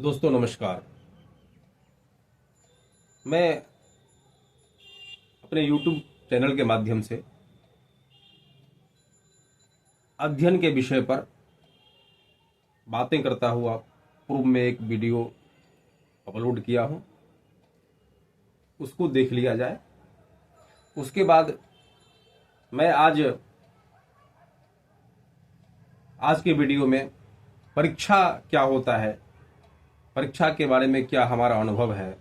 दोस्तों नमस्कार। मैं अपने YouTube चैनल के माध्यम से अध्ययन के विषय पर बातें करता हुआ पूर्व में एक वीडियो अपलोड किया हूं, उसको देख लिया जाए। उसके बाद मैं आज के वीडियो में परीक्षा क्या होता है, परीक्षा के बारे में क्या हमारा अनुभव है,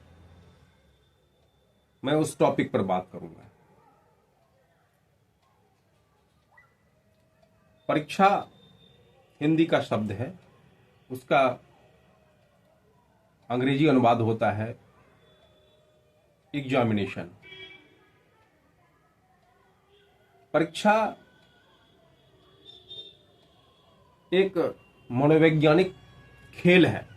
मैं उस टॉपिक पर बात करूंगा। परीक्षा हिंदी का शब्द है, उसका अंग्रेजी अनुवाद होता है एग्जामिनेशन। परीक्षा एक मनोवैज्ञानिक खेल है,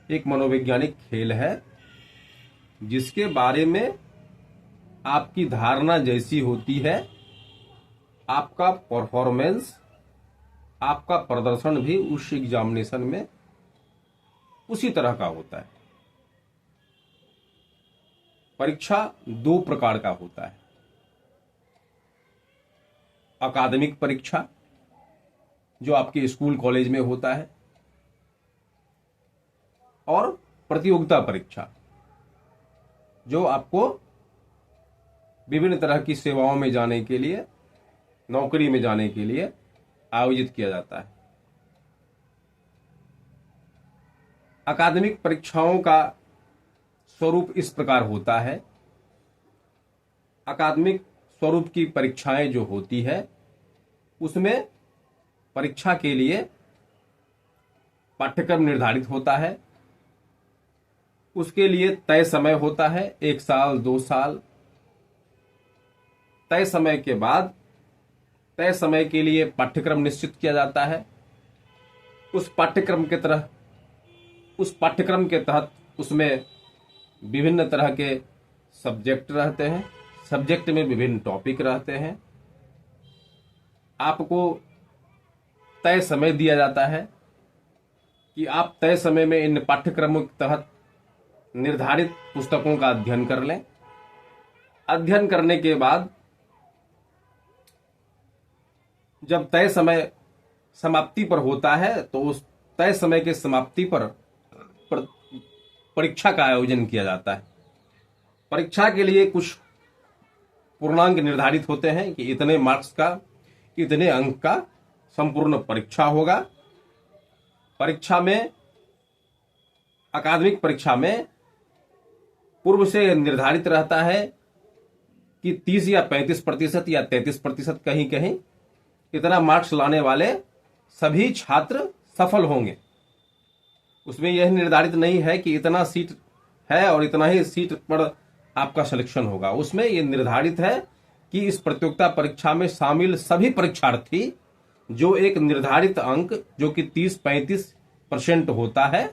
एक मनोवैज्ञानिक खेल है जिसके बारे में आपकी धारणा जैसी होती है, आपका परफॉर्मेंस, आपका प्रदर्शन भी उस एग्जामिनेशन में उसी तरह का होता है। परीक्षा दो प्रकार का होता है, अकादमिक परीक्षा जो आपके स्कूल कॉलेज में होता है, और प्रतियोगिता परीक्षा जो आपको विभिन्न तरह की सेवाओं में जाने के लिए, नौकरी में जाने के लिए आयोजित किया जाता है। अकादमिक परीक्षाओं का स्वरूप इस प्रकार होता है। अकादमिक स्वरूप की परीक्षाएं जो होती है उसमें परीक्षा के लिए पाठ्यक्रम निर्धारित होता है, उसके लिए तय समय होता है, 1 साल 2 साल। तय समय के बाद तय समय के लिए पाठ्यक्रम निश्चित किया जाता है। उस पाठ्यक्रम के तहत उसमें विभिन्न तरह के सब्जेक्ट रहते हैं, सब्जेक्ट में विभिन्न टॉपिक रहते हैं। आपको तय समय दिया जाता है कि आप तय समय में इन पाठ्यक्रमों के तहत निर्धारित पुस्तकों का अध्ययन कर लें। अध्ययन करने के बाद जब तय समय समाप्ति पर होता है तो उस तय समय के समाप्ति पर परीक्षा का आयोजन किया जाता है। परीक्षा के लिए कुछ पूर्णांक निर्धारित होते हैं कि इतने मार्क्स का, इतने अंक का संपूर्ण परीक्षा होगा। परीक्षा में, अकादमिक परीक्षा में पूर्व से निर्धारित रहता है कि 30 या 35% या 33% कहीं कहीं इतना मार्क्स लाने वाले सभी छात्र सफल होंगे। उसमें यह निर्धारित नहीं है कि इतना सीट है और इतना ही सीट पर आपका सिलेक्शन होगा। उसमें यह निर्धारित है कि इस प्रतियोगिता परीक्षा में शामिल सभी परीक्षार्थी जो एक निर्धारित अंक जो कि 30-35% होता है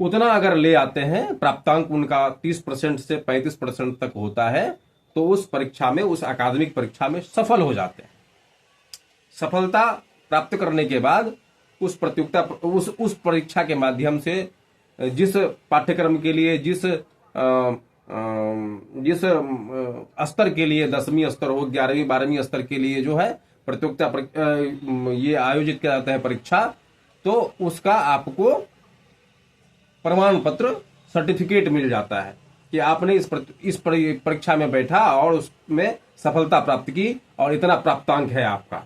उतना अगर ले आते हैं, प्राप्तांक उनका 30% से 35% तक होता है, तो उस परीक्षा में, उस अकादमिक परीक्षा में सफल हो जाते हैं। सफलता प्राप्त करने के बाद उस प्रतियोगिता, उस परीक्षा के माध्यम से जिस पाठ्यक्रम के लिए, जिस स्तर के लिए, 10वीं स्तर हो, 11वीं 12वीं स्तर के लिए जो है प्रतियोगिता ये आयोजित किया जाता है परीक्षा, तो उसका आपको प्रमाण पत्र, सर्टिफिकेट मिल जाता है कि आपने इस परीक्षा में बैठा और उसमें सफलता प्राप्त की और इतना प्राप्तांक है आपका।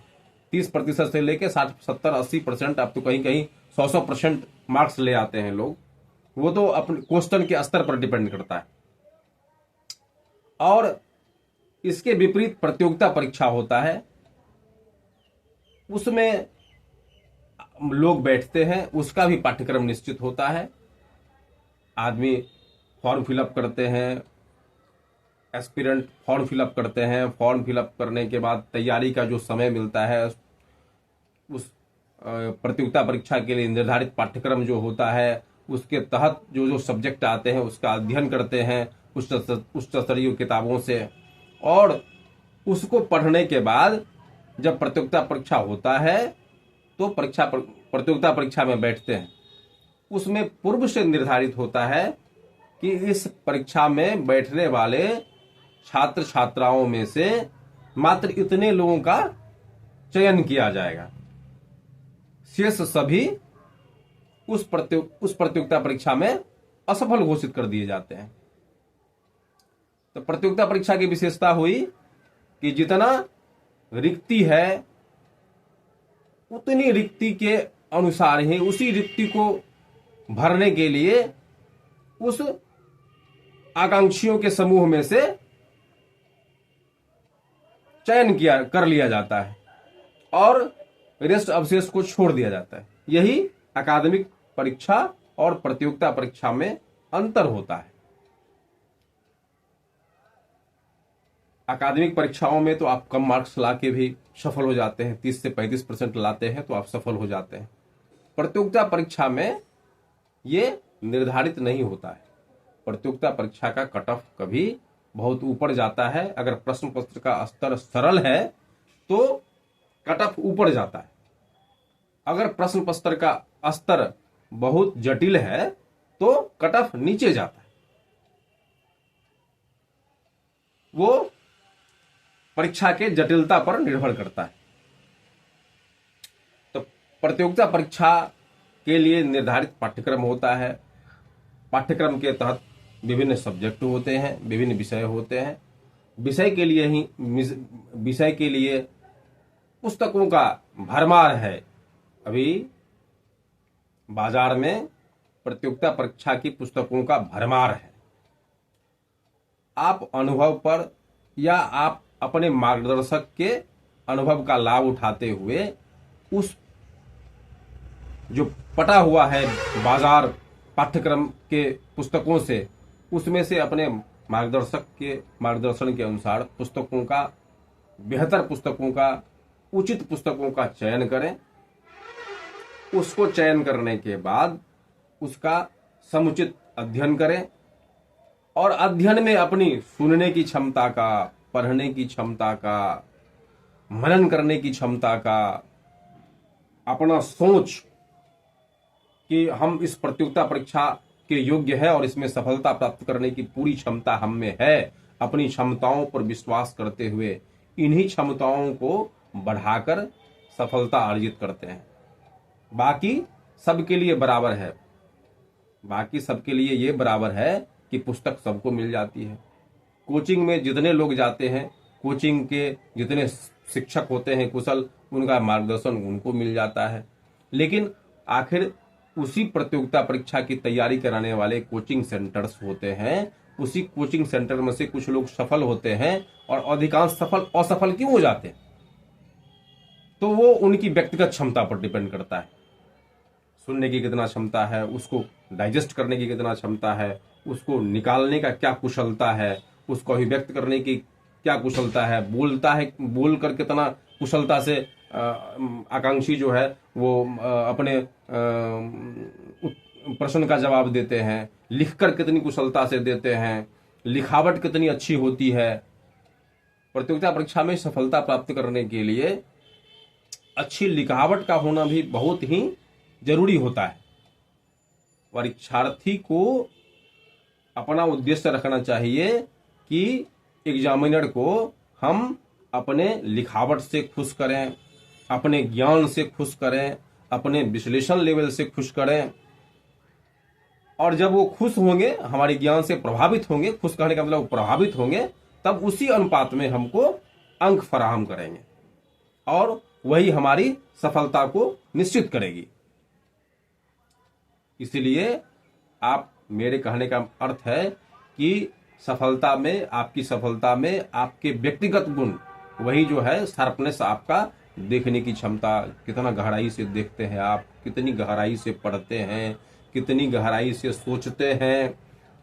30% से लेके 60, 70, 80%, अब तो कहीं कहीं 100% मार्क्स ले आते हैं लोग। वो तो अपने क्वेश्चन के स्तर पर डिपेंड करता है। और इसके विपरीत प्रतियोगिता परीक्षा होता है, उसमें लोग बैठते हैं, उसका भी पाठ्यक्रम निश्चित होता है। आदमी फॉर्म फिलअप करते हैं, एस्पिरेंट फॉर्म फिलअप करते हैं। फॉर्म फिलअप करने के बाद तैयारी का जो समय मिलता है, उस प्रतियोगिता परीक्षा के लिए निर्धारित पाठ्यक्रम जो होता है उसके तहत जो जो सब्जेक्ट आते हैं उसका अध्ययन करते हैं उच्च स्तरीय किताबों से। और उसको पढ़ने के बाद जब प्रतियोगिता परीक्षा होता है तो प्रतियोगिता परीक्षा में बैठते हैं, उसमें पूर्व से निर्धारित होता है कि इस परीक्षा में बैठने वाले छात्र छात्राओं में से मात्र इतने लोगों का चयन किया जाएगा, शेष सभी उस प्रतियोगिता परीक्षा में असफल घोषित कर दिए जाते हैं। तो प्रतियोगिता परीक्षा की विशेषता हुई कि जितना रिक्ति है उतनी रिक्ति के अनुसार ही उसी रिक्ति को भरने के लिए उस आकांक्षियों के समूह में से चयन कर लिया जाता है और रेस्ट अवशेष को छोड़ दिया जाता है। यही अकादमिक परीक्षा और प्रतियोगिता परीक्षा में अंतर होता है। अकादमिक परीक्षाओं में तो आप कम मार्क्स लाके भी सफल हो जाते हैं, 30 से 35% लाते हैं तो आप सफल हो जाते हैं। प्रतियोगिता परीक्षा में ये निर्धारित नहीं होता है। प्रतियोगिता परीक्षा का कट ऑफ कभी बहुत ऊपर जाता है। अगर प्रश्न पत्र का स्तर सरल है तो कट ऑफ ऊपर जाता है, अगर प्रश्न पत्र का स्तर बहुत जटिल है तो कट ऑफ नीचे जाता है। वो परीक्षा के जटिलता पर निर्भर करता है। तो प्रतियोगिता परीक्षा के लिए निर्धारित पाठ्यक्रम होता है। पाठ्यक्रम के तहत विभिन्न सब्जेक्ट होते हैं, विभिन्न विषय होते हैं। विषय के लिए पुस्तकों का भरमार है। अभी बाजार में प्रतियोगिता परीक्षा की पुस्तकों का भरमार है। आप अनुभव पर या आप अपने मार्गदर्शक के अनुभव का लाभ उठाते हुए उस जो पटा हुआ है बाजार पाठ्यक्रम के पुस्तकों से, उसमें से अपने मार्गदर्शक के मार्गदर्शन के अनुसार पुस्तकों का, बेहतर पुस्तकों का, उचित पुस्तकों का चयन करें। उसको चयन करने के बाद उसका समुचित अध्ययन करें और अध्ययन में अपनी सुनने की क्षमता का, पढ़ने की क्षमता का, मनन करने की क्षमता का, अपना सोच कि हम इस प्रतियोगिता परीक्षा के योग्य है और इसमें सफलता प्राप्त करने की पूरी क्षमता हम में है, अपनी क्षमताओं पर विश्वास करते हुए इन्हीं क्षमताओं को बढ़ाकर सफलता अर्जित करते हैं। बाकी सबके लिए बराबर है। बाकी सबके लिए ये बराबर है कि पुस्तक सबको मिल जाती है। कोचिंग में जितने लोग जाते हैं, कोचिंग के जितने शिक्षक होते हैं कुशल, उनका मार्गदर्शन उनको मिल जाता है। लेकिन आखिर उसी प्रतियोगिता परीक्षा की तैयारी कराने वाले कोचिंग सेंटर्स होते हैं, उसी कोचिंग सेंटर में से कुछ लोग सफल होते हैं और अधिकांश सफल असफल क्यों हो जाते हैं? तो वो उनकी व्यक्तिगत क्षमता पर डिपेंड करता है। सुनने की कितना क्षमता है, उसको डाइजेस्ट करने की कितना क्षमता है, उसको निकालने का क्या कुशलता है, उसको अभिव्यक्त करने की क्या कुशलता है, बोल कर कितना कुशलता से आकांक्षी जो है वो अपने प्रश्न का जवाब देते हैं, लिखकर कितनी कुशलता से देते हैं, लिखावट कितनी अच्छी होती है। प्रतियोगिता परीक्षा में सफलता प्राप्त करने के लिए अच्छी लिखावट का होना भी बहुत ही जरूरी होता है। परीक्षार्थी को अपना उद्देश्य रखना चाहिए कि एग्जामिनर को हम अपने लिखावट से खुश करें, अपने ज्ञान से खुश करें, अपने विश्लेषण लेवल से खुश करें। और जब वो खुश होंगे, हमारे ज्ञान से प्रभावित होंगे, खुश करने का मतलब वो प्रभावित होंगे, तब उसी अनुपात में हमको अंक फराहम करेंगे और वही हमारी सफलता को निश्चित करेगी। इसलिए आप, मेरे कहने का अर्थ है कि सफलता में, आपकी सफलता में आपके व्यक्तिगत गुण, वही जो है शार्पनेस, आपका देखने की क्षमता, कितना गहराई से देखते हैं आप, कितनी गहराई से पढ़ते हैं, कितनी गहराई से सोचते हैं,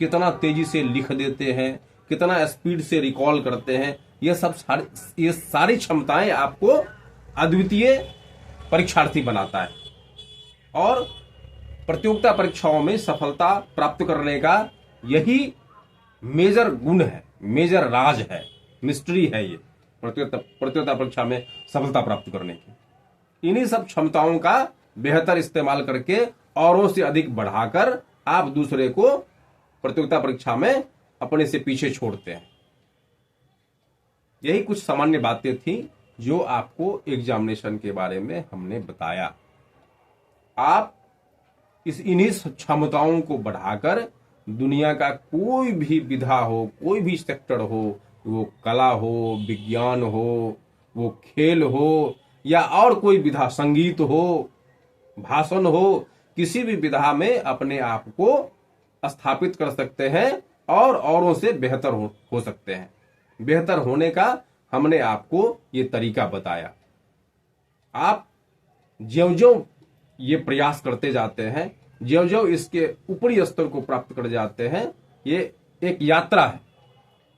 कितना तेजी से लिख देते हैं, कितना स्पीड से रिकॉल करते हैं, ये सारी क्षमताएं आपको अद्वितीय परीक्षार्थी बनाता है। और प्रतियोगिता परीक्षाओं में सफलता प्राप्त करने का यही मेजर गुण है, मेजर राज है, मिस्ट्री है ये प्रतियोगिता परीक्षा में सफलता प्राप्त करने की। इन्हीं सब क्षमताओं का बेहतर इस्तेमाल करके औरों से अधिक बढ़ाकर आप दूसरे को प्रतियोगिता परीक्षा में अपने से पीछे छोड़ते हैं। यही कुछ सामान्य बातें थी जो आपको एग्जामिनेशन के बारे में हमने बताया। आप इन्हीं क्षमताओं को बढ़ाकर दुनिया का कोई भी विधा हो, कोई भी सेक्टर हो, वो कला हो, विज्ञान हो, वो खेल हो, या और कोई विधा, संगीत हो, भाषण हो, किसी भी विधा में अपने आप को स्थापित कर सकते हैं और औरों से बेहतर हो सकते हैं। बेहतर होने का हमने आपको ये तरीका बताया। आप ज्यों-ज्यों ये प्रयास करते जाते हैं, ज्यों-ज्यों इसके ऊपरी स्तर को प्राप्त कर जाते हैं, ये एक यात्रा है।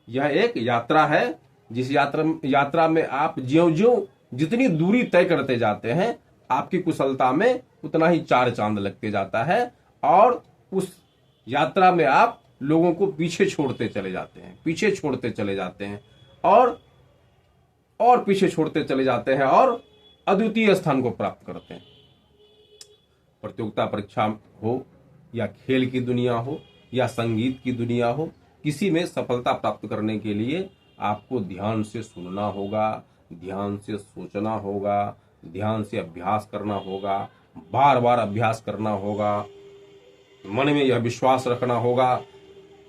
यह एक यात्रा है जिस यात्रा में आप ज्यों-ज्यों जितनी दूरी तय करते जाते हैं, आपकी कुशलता में उतना ही चार चांद लगते जाता है और उस यात्रा में आप लोगों को पीछे छोड़ते चले जाते हैं, पीछे छोड़ते चले जाते हैं और पीछे छोड़ते चले जाते हैं और अद्वितीय स्थान को प्राप्त करते हैं। प्रतियोगिता परीक्षा हो या खेल की दुनिया हो या संगीत की दुनिया हो, किसी में सफलता प्राप्त करने के लिए आपको ध्यान से सुनना होगा, ध्यान से सोचना होगा, ध्यान से अभ्यास करना होगा, बार बार अभ्यास करना होगा, मन में यह विश्वास रखना होगा,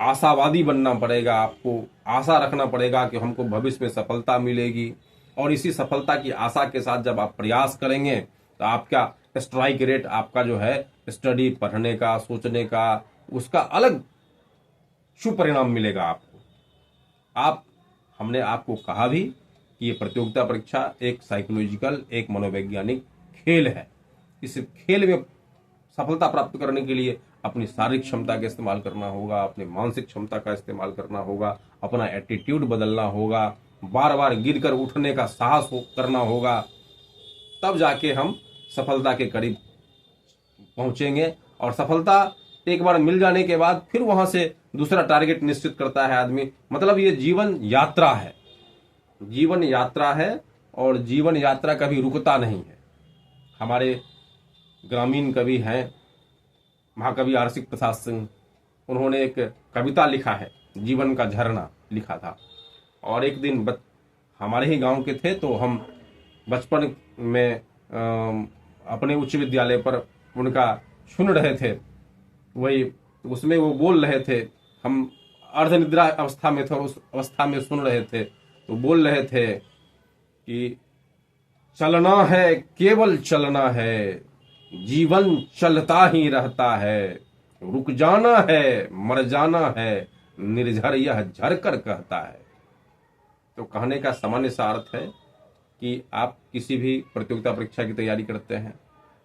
आशावादी बनना पड़ेगा। आपको आशा रखना पड़ेगा कि हमको भविष्य में सफलता मिलेगी और इसी सफलता की आशा के साथ जब आप प्रयास करेंगे तो आपका स्ट्राइक रेट, आपका जो है स्टडी, पढ़ने का, सोचने का, उसका अलग शुभ परिणाम मिलेगा आपको। हमने आपको कहा भी कि ये प्रतियोगिता परीक्षा एक साइकोलॉजिकल, एक मनोवैज्ञानिक खेल है। इस खेल में सफलता प्राप्त करने के लिए अपनी शारीरिक क्षमता का इस्तेमाल करना होगा, अपनी मानसिक क्षमता का इस्तेमाल करना होगा, अपना एटीट्यूड बदलना होगा, बार बार गिरकर उठने का साहस करना होगा, तब जाके हम सफलता के करीब पहुंचेंगे। और सफलता एक बार मिल जाने के बाद फिर वहां से दूसरा टारगेट निश्चित करता है आदमी। मतलब ये जीवन यात्रा है, जीवन यात्रा है और जीवन यात्रा कभी रुकता नहीं है। हमारे ग्रामीण कवि हैं महाकवि आरसिक प्रसाद सिंह, उन्होंने एक कविता लिखा है, जीवन का झरना लिखा था। और एक दिन हमारे ही गांव के थे, तो हम बचपन में अपने उच्च विद्यालय पर उनका सुन रहे थे। वही उसमें वो बोल रहे थे, हम अर्धनिद्रा अवस्था में थे, उस अवस्था में सुन रहे थे। तो बोल रहे थे कि चलना है, केवल चलना है, जीवन चलता ही रहता है, रुक जाना है, मर जाना है, निर्झर यह झरकर कहता है। तो कहने का सामान्य सा अर्थ है कि आप किसी भी प्रतियोगिता परीक्षा की तैयारी करते हैं,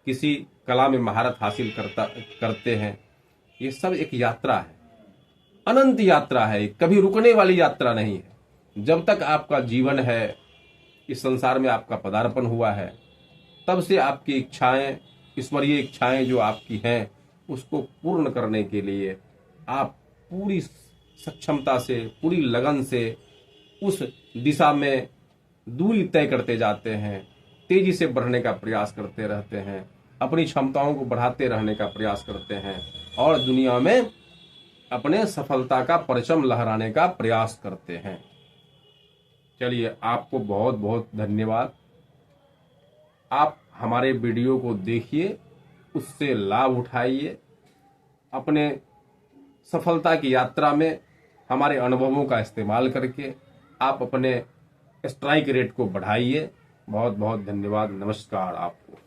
किसी कला में महारत हासिल करते हैं, ये सब एक यात्रा है, अनंत यात्रा है, कभी रुकने वाली यात्रा नहीं है। जब तक आपका जीवन है, इस संसार में आपका पदार्पण हुआ है, तब से आपकी इच्छाएं, ईश्वरीय इच्छाएं जो आपकी हैं, उसको पूर्ण करने के लिए आप पूरी सक्षमता से, पूरी लगन से उस दिशा में दूरी तय करते जाते हैं, तेजी से बढ़ने का प्रयास करते रहते हैं, अपनी क्षमताओं को बढ़ाते रहने का प्रयास करते हैं और दुनिया में अपने सफलता का परचम लहराने का प्रयास करते हैं। चलिए, आपको बहुत बहुत धन्यवाद। आप हमारे वीडियो को देखिए, उससे लाभ उठाइए, अपने सफलता की यात्रा में हमारे अनुभवों का इस्तेमाल करके आप अपने स्ट्राइक रेट को बढ़ाइए। बहुत बहुत धन्यवाद। नमस्कार आपको।